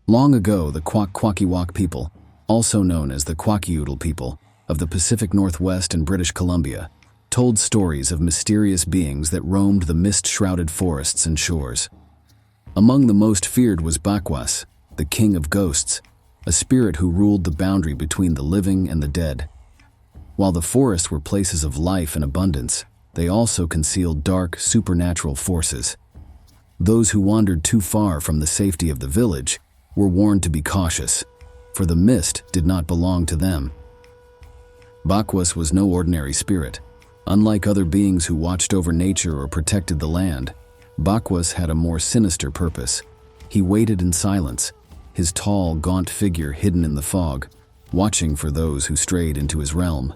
Long ago, the Kwakwaka'wakw people, also known as the Kwakiutl people, of the Pacific Northwest and British Columbia, told stories of mysterious beings that roamed the mist-shrouded forests and shores. Among the most feared was Bakwas, the king of ghosts, a spirit who ruled the boundary between the living and the dead. While the forests were places of life and abundance, they also concealed dark, supernatural forces. Those who wandered too far from the safety of the village were warned to be cautious, for the mist did not belong to them. Bakwas was no ordinary spirit. Unlike other beings who watched over nature or protected the land, Bakwas had a more sinister purpose. He waited in silence, his tall, gaunt figure hidden in the fog, watching for those who strayed into his realm.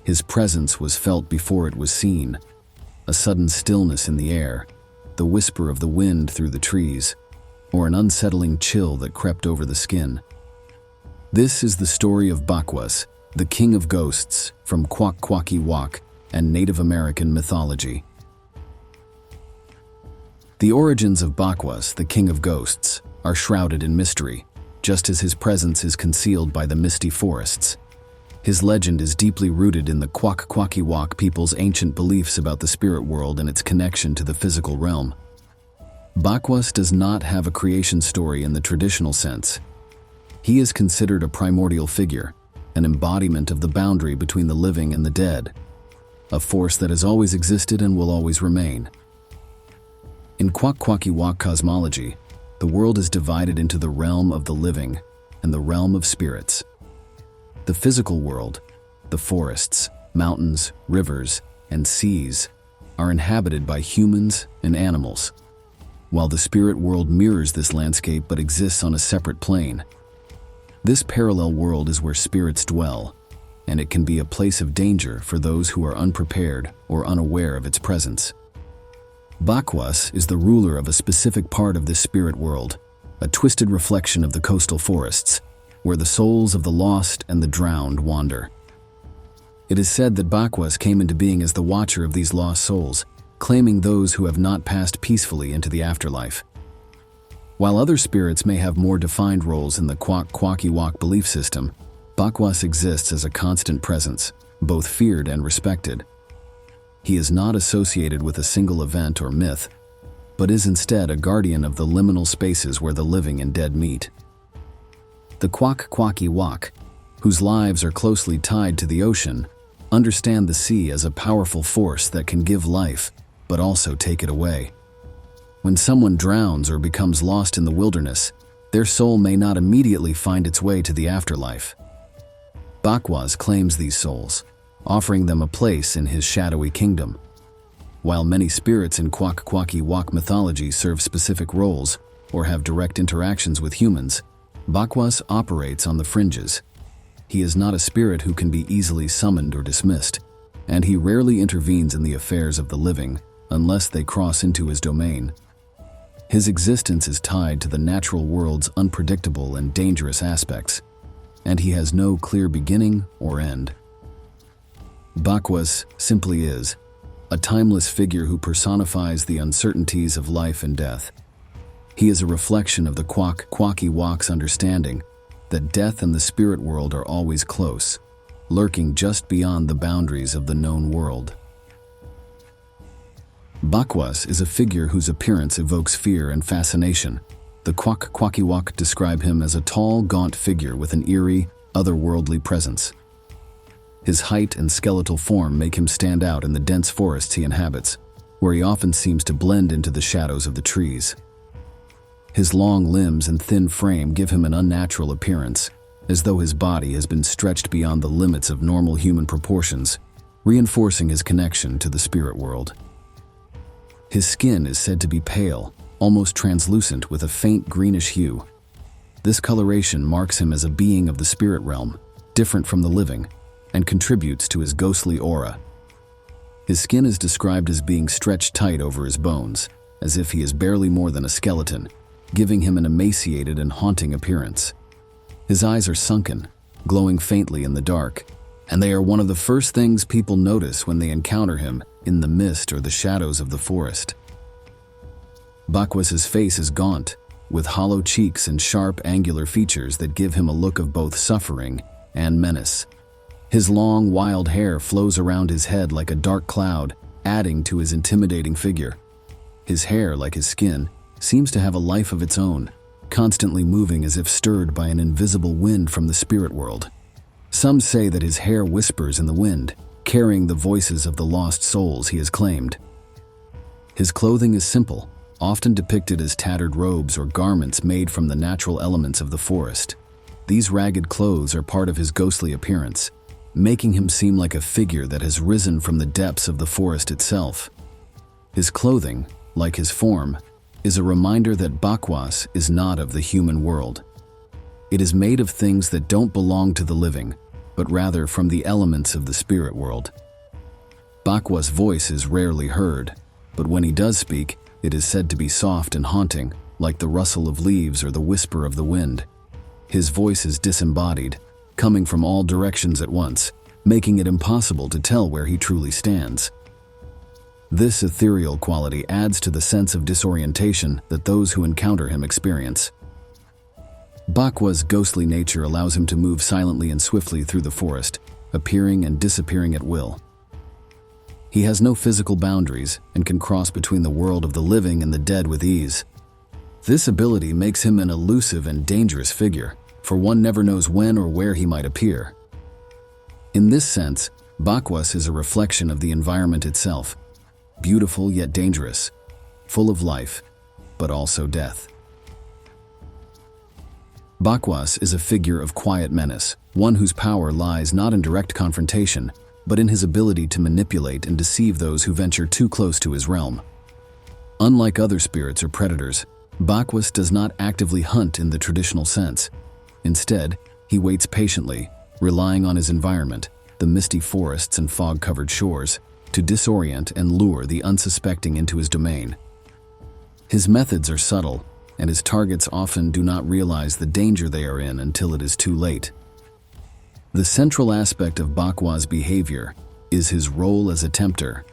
His presence was felt before it was seen, a sudden stillness in the air, the whisper of the wind through the trees, or an unsettling chill that crept over the skin. This is the story of Bakwas, the king of ghosts, from Kwakwaka'wakw and Native American mythology. The origins of Bakwas, the king of ghosts, are shrouded in mystery, just as his presence is concealed by the misty forests. His legend is deeply rooted in the Kwakwaka'wakw people's ancient beliefs about the spirit world and its connection to the physical realm. Bakwas does not have a creation story in the traditional sense. He is considered a primordial figure, an embodiment of the boundary between the living and the dead, a force that has always existed and will always remain. In Kwakwaka'wakw cosmology, the world is divided into the realm of the living and the realm of spirits. The physical world, the forests, mountains, rivers, and seas, are inhabited by humans and animals, while the spirit world mirrors this landscape but exists on a separate plane. This parallel world is where spirits dwell, and it can be a place of danger for those who are unprepared or unaware of its presence. Bakwas is the ruler of a specific part of this spirit world, a twisted reflection of the coastal forests, where the souls of the lost and the drowned wander. It is said that Bakwas came into being as the watcher of these lost souls, claiming those who have not passed peacefully into the afterlife. While other spirits may have more defined roles in the Kwakwaka'wakw belief system, Bakwas exists as a constant presence, both feared and respected. He is not associated with a single event or myth, but is instead a guardian of the liminal spaces where the living and dead meet. The Kwakwaka'wakw, whose lives are closely tied to the ocean, understand the sea as a powerful force that can give life, but also take it away. When someone drowns or becomes lost in the wilderness, their soul may not immediately find its way to the afterlife. Bakwas claims these souls, offering them a place in his shadowy kingdom. While many spirits in Kwakwaka'wakw mythology serve specific roles or have direct interactions with humans, Bakwas operates on the fringes. He is not a spirit who can be easily summoned or dismissed, and he rarely intervenes in the affairs of the living unless they cross into his domain. His existence is tied to the natural world's unpredictable and dangerous aspects, and he has no clear beginning or end. Bakwas simply is, a timeless figure who personifies the uncertainties of life and death. He is a reflection of the Kwakwaka'wakw's understanding that death and the spirit world are always close, lurking just beyond the boundaries of the known world. Bakwas is a figure whose appearance evokes fear and fascination. The Kwakwaka'wakw describe him as a tall, gaunt figure with an eerie, otherworldly presence. His height and skeletal form make him stand out in the dense forests he inhabits, where he often seems to blend into the shadows of the trees. His long limbs and thin frame give him an unnatural appearance, as though his body has been stretched beyond the limits of normal human proportions, reinforcing his connection to the spirit world. His skin is said to be pale, almost translucent with a faint greenish hue. This coloration marks him as a being of the spirit realm, different from the living, and contributes to his ghostly aura. His skin is described as being stretched tight over his bones, as if he is barely more than a skeleton, giving him an emaciated and haunting appearance. His eyes are sunken, glowing faintly in the dark, and they are one of the first things people notice when they encounter him in the mist or the shadows of the forest. Bakwas's face is gaunt, with hollow cheeks and sharp, angular features that give him a look of both suffering and menace. His long, wild hair flows around his head like a dark cloud, adding to his intimidating figure. His hair, like his skin, seems to have a life of its own, constantly moving as if stirred by an invisible wind from the spirit world. Some say that his hair whispers in the wind, carrying the voices of the lost souls he has claimed. His clothing is simple, often depicted as tattered robes or garments made from the natural elements of the forest. These ragged clothes are part of his ghostly appearance, making him seem like a figure that has risen from the depths of the forest itself. His clothing, like his form, is a reminder that Bakwas is not of the human world. It is made of things that don't belong to the living, but rather from the elements of the spirit world. Bakwas' voice is rarely heard, but when he does speak, it is said to be soft and haunting, like the rustle of leaves or the whisper of the wind. His voice is disembodied, coming from all directions at once, making it impossible to tell where he truly stands. This ethereal quality adds to the sense of disorientation that those who encounter him experience. Bakwas' ghostly nature allows him to move silently and swiftly through the forest, appearing and disappearing at will. He has no physical boundaries and can cross between the world of the living and the dead with ease. This ability makes him an elusive and dangerous figure, for one never knows when or where he might appear. In this sense, Bakwas is a reflection of the environment itself, beautiful yet dangerous, full of life, but also death. Bakwas is a figure of quiet menace, one whose power lies not in direct confrontation, but in his ability to manipulate and deceive those who venture too close to his realm. Unlike other spirits or predators, Bakwas does not actively hunt in the traditional sense. Instead, he waits patiently, relying on his environment, the misty forests and fog-covered shores, to disorient and lure the unsuspecting into his domain. His methods are subtle, and his targets often do not realize the danger they are in until it is too late. The central aspect of Bakwas' behavior is his role as a tempter.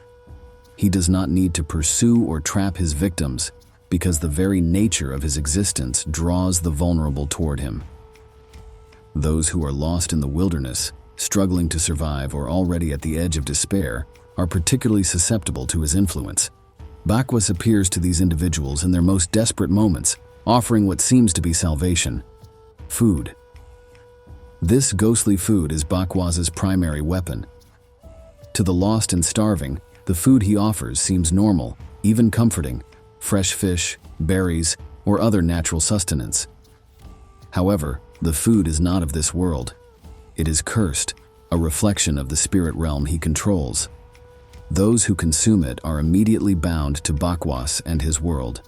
He does not need to pursue or trap his victims because the very nature of his existence draws the vulnerable toward him. Those who are lost in the wilderness, struggling to survive or already at the edge of despair, are particularly susceptible to his influence. Bakwas appears to these individuals in their most desperate moments, offering what seems to be salvation: food. This ghostly food is Bakwas' primary weapon. To the lost and starving, the food he offers seems normal, even comforting: fresh fish, berries, or other natural sustenance. However, the food is not of this world. It is cursed, a reflection of the spirit realm he controls. Those who consume it are immediately bound to Bakwas and his world.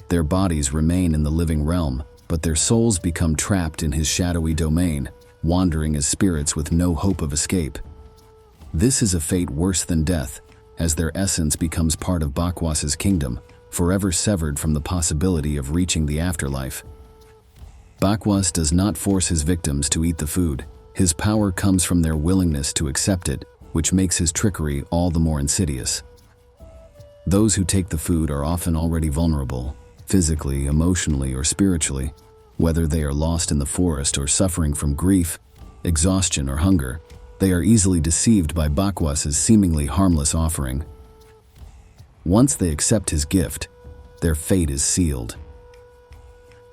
Their bodies remain in the living realm, but their souls become trapped in his shadowy domain, wandering as spirits with no hope of escape. This is a fate worse than death, as their essence becomes part of Bakwas' kingdom, forever severed from the possibility of reaching the afterlife. Bakwas does not force his victims to eat the food. His power comes from their willingness to accept it, which makes his trickery all the more insidious. Those who take the food are often already vulnerable, physically, emotionally, or spiritually. Whether they are lost in the forest or suffering from grief, exhaustion, or hunger, they are easily deceived by Bakwas' seemingly harmless offering. Once they accept his gift, their fate is sealed.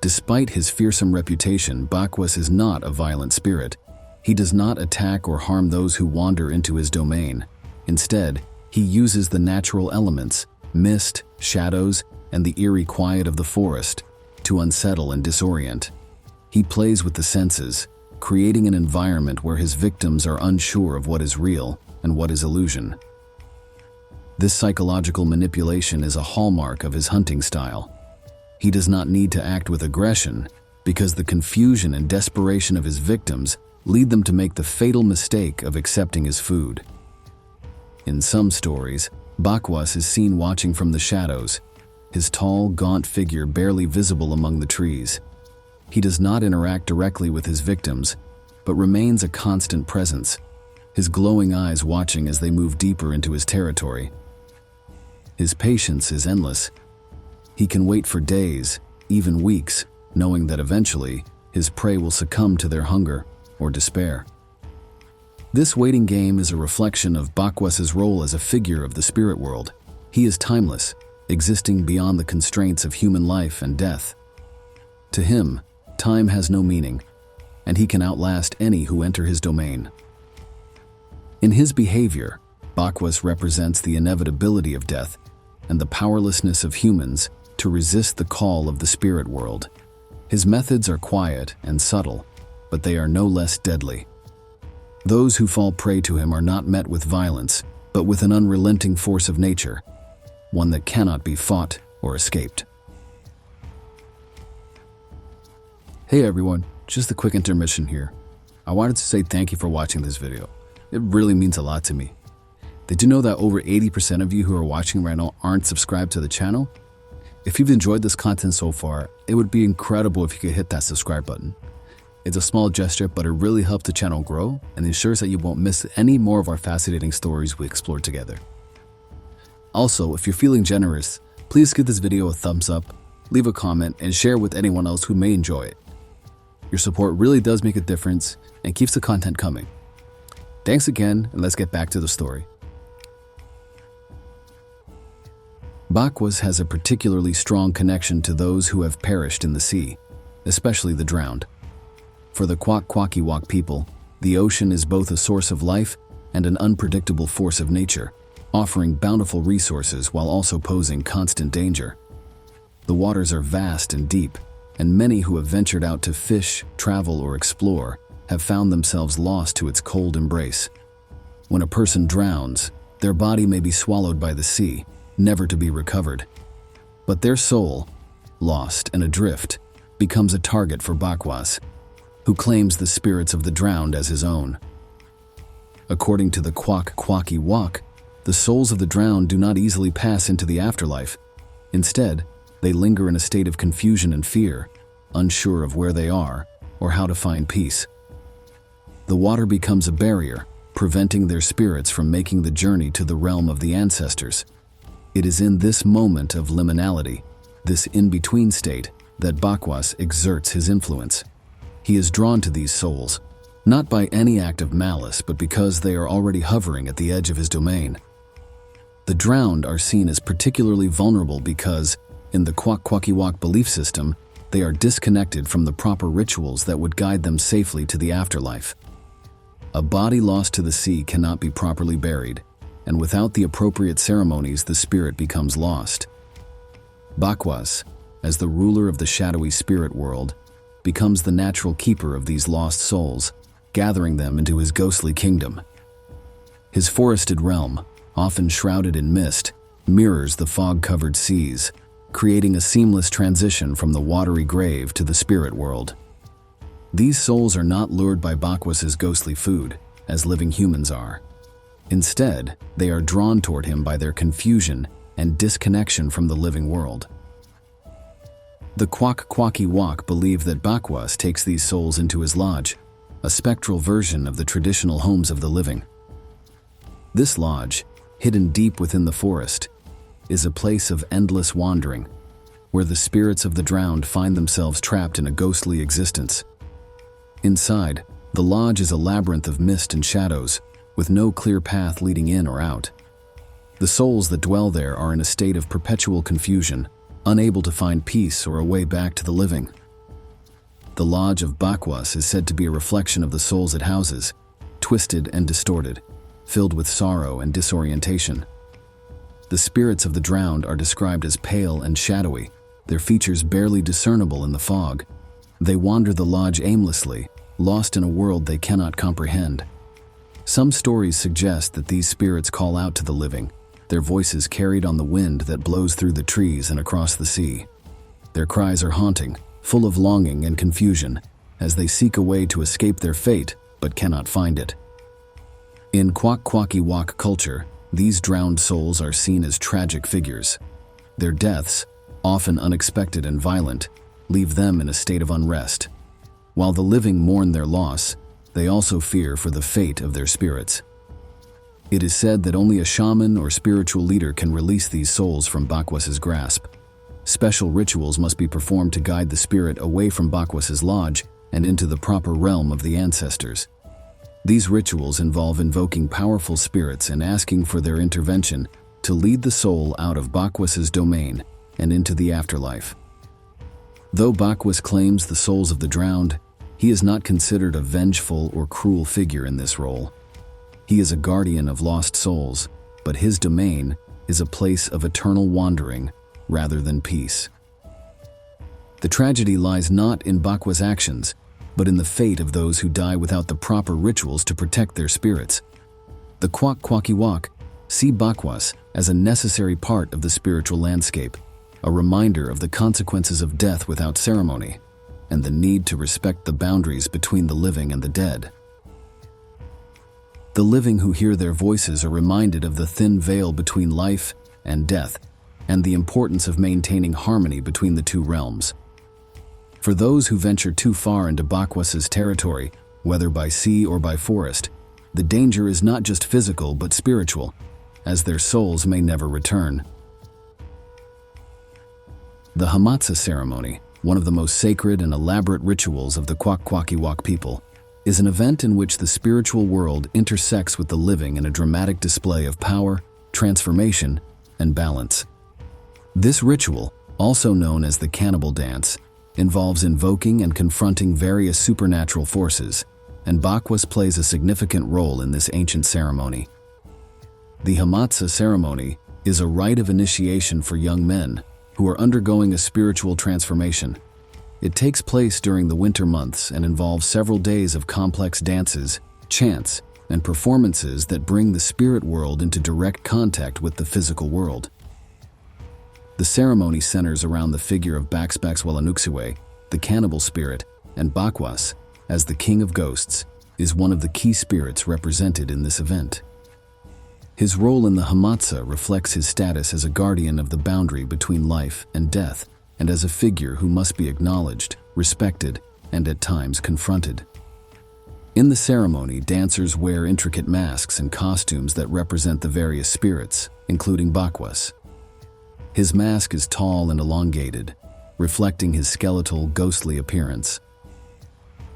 Despite his fearsome reputation, Bakwas is not a violent spirit. He does not attack or harm those who wander into his domain. Instead, he uses the natural elements, mist, shadows, and the eerie quiet of the forest, to unsettle and disorient. He plays with the senses, creating an environment where his victims are unsure of what is real and what is illusion. This psychological manipulation is a hallmark of his hunting style. He does not need to act with aggression, because the confusion and desperation of his victims lead them to make the fatal mistake of accepting his food. In some stories, Bakwas is seen watching from the shadows, his tall, gaunt figure barely visible among the trees. He does not interact directly with his victims, but remains a constant presence, his glowing eyes watching as they move deeper into his territory. His patience is endless. He can wait for days, even weeks, knowing that eventually his prey will succumb to their hunger or despair. This waiting game is a reflection of Bakwas's role as a figure of the spirit world. He is timeless, existing beyond the constraints of human life and death. To him, time has no meaning, and he can outlast any who enter his domain. In his behavior, Bakwas represents the inevitability of death and the powerlessness of humans to resist the call of the spirit world. His methods are quiet and subtle, but they are no less deadly. Those who fall prey to him are not met with violence, but with an unrelenting force of nature, one that cannot be fought or escaped. Hey everyone, just a quick intermission here. I wanted to say thank you for watching this video. It really means a lot to me. Did you know that over 80% of you who are watching right now aren't subscribed to the channel? If you've enjoyed this content so far, it would be incredible if you could hit that subscribe button. It's a small gesture, but it really helps the channel grow and ensures that you won't miss any more of our fascinating stories we explore together. Also, if you're feeling generous, please give this video a thumbs up, leave a comment, and share with anyone else who may enjoy it. Your support really does make a difference and keeps the content coming. Thanks again, and let's get back to the story. Bakwas has a particularly strong connection to those who have perished in the sea, especially the drowned. For the Kwakwaka'wakw people, the ocean is both a source of life and an unpredictable force of nature, offering bountiful resources while also posing constant danger. The waters are vast and deep, and many who have ventured out to fish, travel, or explore have found themselves lost to its cold embrace. When a person drowns, their body may be swallowed by the sea, never to be recovered. But their soul, lost and adrift, becomes a target for Bakwas, who claims the spirits of the drowned as his own. According to the Kwakwaka'wakw, the souls of the drowned do not easily pass into the afterlife. Instead, they linger in a state of confusion and fear, unsure of where they are or how to find peace. The water becomes a barrier, preventing their spirits from making the journey to the realm of the ancestors. It is in this moment of liminality, this in-between state, that Bakwas exerts his influence. He is drawn to these souls, not by any act of malice, but because they are already hovering at the edge of his domain. The drowned are seen as particularly vulnerable because, in the Kwakwaka'wakw belief system, they are disconnected from the proper rituals that would guide them safely to the afterlife. A body lost to the sea cannot be properly buried, and without the appropriate ceremonies, the spirit becomes lost. Bakwas, as the ruler of the shadowy spirit world, becomes the natural keeper of these lost souls, gathering them into his ghostly kingdom. His forested realm, often shrouded in mist, mirrors the fog-covered seas, creating a seamless transition from the watery grave to the spirit world. These souls are not lured by Bakwas's ghostly food, as living humans are. Instead, they are drawn toward him by their confusion and disconnection from the living world. The Kwakwaka'wakw believe that Bakwas takes these souls into his lodge, a spectral version of the traditional homes of the living. This lodge, hidden deep within the forest, is a place of endless wandering, where the spirits of the drowned find themselves trapped in a ghostly existence. Inside, the lodge is a labyrinth of mist and shadows, with no clear path leading in or out. The souls that dwell there are in a state of perpetual confusion, unable to find peace or a way back to the living. The lodge of Bakwas is said to be a reflection of the souls it houses, twisted and distorted, filled with sorrow and disorientation. The spirits of the drowned are described as pale and shadowy, their features barely discernible in the fog. They wander the lodge aimlessly, lost in a world they cannot comprehend. Some stories suggest that these spirits call out to the living, their voices carried on the wind that blows through the trees and across the sea. Their cries are haunting, full of longing and confusion, as they seek a way to escape their fate but cannot find it. In Kwakwaka'wakw culture, these drowned souls are seen as tragic figures. Their deaths, often unexpected and violent, leave them in a state of unrest. While the living mourn their loss, they also fear for the fate of their spirits. It is said that only a shaman or spiritual leader can release these souls from Bakwas's grasp. Special rituals must be performed to guide the spirit away from Bakwas's lodge and into the proper realm of the ancestors. These rituals involve invoking powerful spirits and asking for their intervention to lead the soul out of Bakwas's domain and into the afterlife. Though Bakwas claims the souls of the drowned, he is not considered a vengeful or cruel figure in this role. He is a guardian of lost souls, but his domain is a place of eternal wandering rather than peace. The tragedy lies not in Bakwas' actions, but in the fate of those who die without the proper rituals to protect their spirits. The Kwakwaka'wakw see Bakwas as a necessary part of the spiritual landscape, a reminder of the consequences of death without ceremony, and the need to respect the boundaries between the living and the dead. The living who hear their voices are reminded of the thin veil between life and death, and the importance of maintaining harmony between the two realms. For those who venture too far into Bakwas's territory, whether by sea or by forest, the danger is not just physical but spiritual, as their souls may never return. The Hamatsa ceremony, one of the most sacred and elaborate rituals of the Kwakwaka'wakw people, is an event in which the spiritual world intersects with the living in a dramatic display of power, transformation, and balance. This ritual, also known as the cannibal dance, involves invoking and confronting various supernatural forces, and Bakwas plays a significant role in this ancient ceremony. The Hamatsa ceremony is a rite of initiation for young men who are undergoing a spiritual transformation. It takes place during the winter months and involves several days of complex dances, chants, and performances that bring the spirit world into direct contact with the physical world. The ceremony centers around the figure of Bakwas, the cannibal spirit, and Bakwas, as the king of ghosts, is one of the key spirits represented in this event. His role in the Hamatsa reflects his status as a guardian of the boundary between life and death, and as a figure who must be acknowledged, respected, and at times confronted. In the ceremony, dancers wear intricate masks and costumes that represent the various spirits, including Bakwas. His mask is tall and elongated, reflecting his skeletal, ghostly appearance.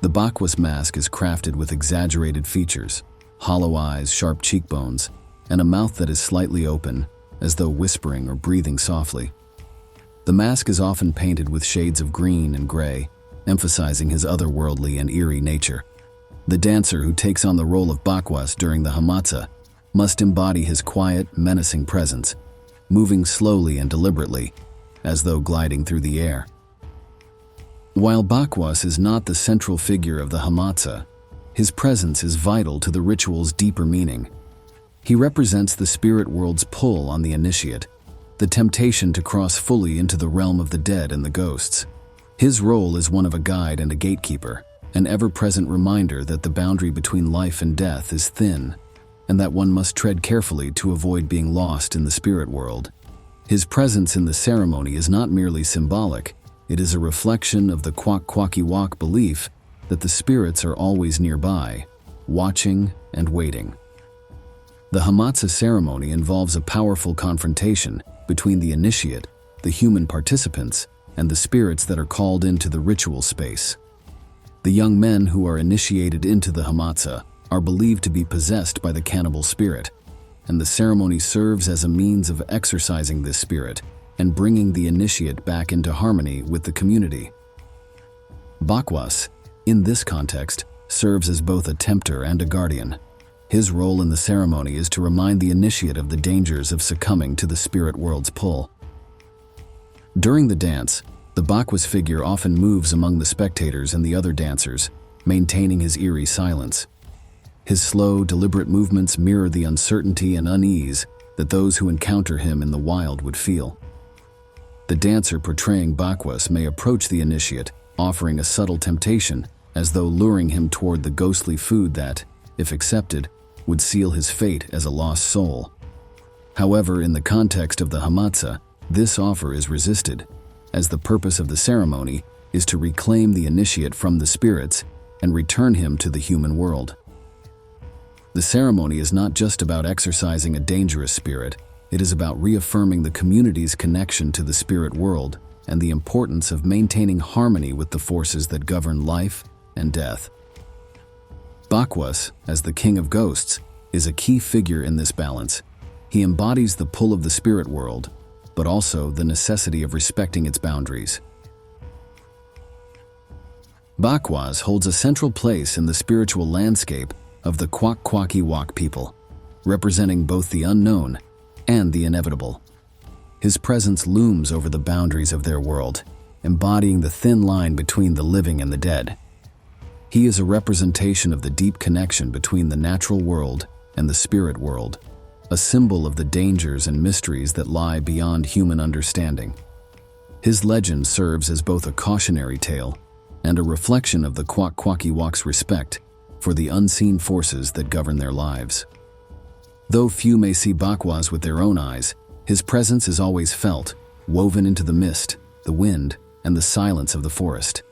The Bakwas mask is crafted with exaggerated features, hollow eyes, sharp cheekbones, and a mouth that is slightly open, as though whispering or breathing softly. The mask is often painted with shades of green and gray, emphasizing his otherworldly and eerie nature. The dancer who takes on the role of Bakwas during the Hamatsa must embody his quiet, menacing presence, moving slowly and deliberately, as though gliding through the air. While Bakwas is not the central figure of the Hamatsa, his presence is vital to the ritual's deeper meaning. He represents the spirit world's pull on the initiate, the temptation to cross fully into the realm of the dead and the ghosts. His role is one of a guide and a gatekeeper, an ever-present reminder that the boundary between life and death is thin, and that one must tread carefully to avoid being lost in the spirit world. His presence in the ceremony is not merely symbolic, it is a reflection of the Kwakwaka'wakw belief that the spirits are always nearby, watching and waiting. The Hamatsa ceremony involves a powerful confrontation between the initiate, the human participants, and the spirits that are called into the ritual space. The young men who are initiated into the Hamatsa are believed to be possessed by the cannibal spirit, and the ceremony serves as a means of exorcising this spirit and bringing the initiate back into harmony with the community. Bakwas, in this context, serves as both a tempter and a guardian. His role in the ceremony is to remind the initiate of the dangers of succumbing to the spirit world's pull. During the dance, the Bakwas figure often moves among the spectators and the other dancers, maintaining his eerie silence. His slow, deliberate movements mirror the uncertainty and unease that those who encounter him in the wild would feel. The dancer portraying Bakwas may approach the initiate, offering a subtle temptation, as though luring him toward the ghostly food that, if accepted, would seal his fate as a lost soul. However, in the context of the Hamatsa, this offer is resisted, as the purpose of the ceremony is to reclaim the initiate from the spirits and return him to the human world. The ceremony is not just about exorcising a dangerous spirit, It is about reaffirming the community's connection to the spirit world and the importance of maintaining harmony with the forces that govern life and death. Bakwas, as the king of ghosts, is a key figure in this balance. He embodies the pull of the spirit world, but also the necessity of respecting its boundaries. Bakwas holds a central place in the spiritual landscape of the Kwakwaka'wakw people, representing both the unknown and the inevitable. His presence looms over the boundaries of their world, embodying the thin line between the living and the dead. He is a representation of the deep connection between the natural world and the spirit world, a symbol of the dangers and mysteries that lie beyond human understanding. His legend serves as both a cautionary tale and a reflection of the Kwakwaka'wak's respect for the unseen forces that govern their lives. Though few may see Bakwas with their own eyes, his presence is always felt, woven into the mist, the wind, and the silence of the forest.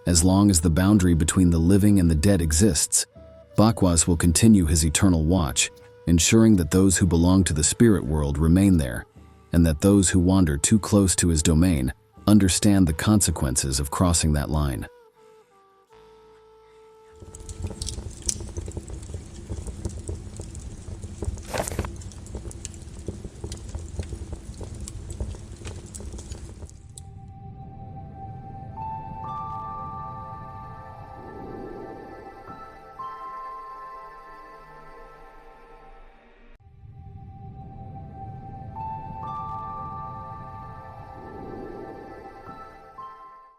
As long as the boundary between the living and the dead exists, Bakwas will continue his eternal watch, ensuring that those who belong to the spirit world remain there, and that those who wander too close to his domain understand the consequences of crossing that line.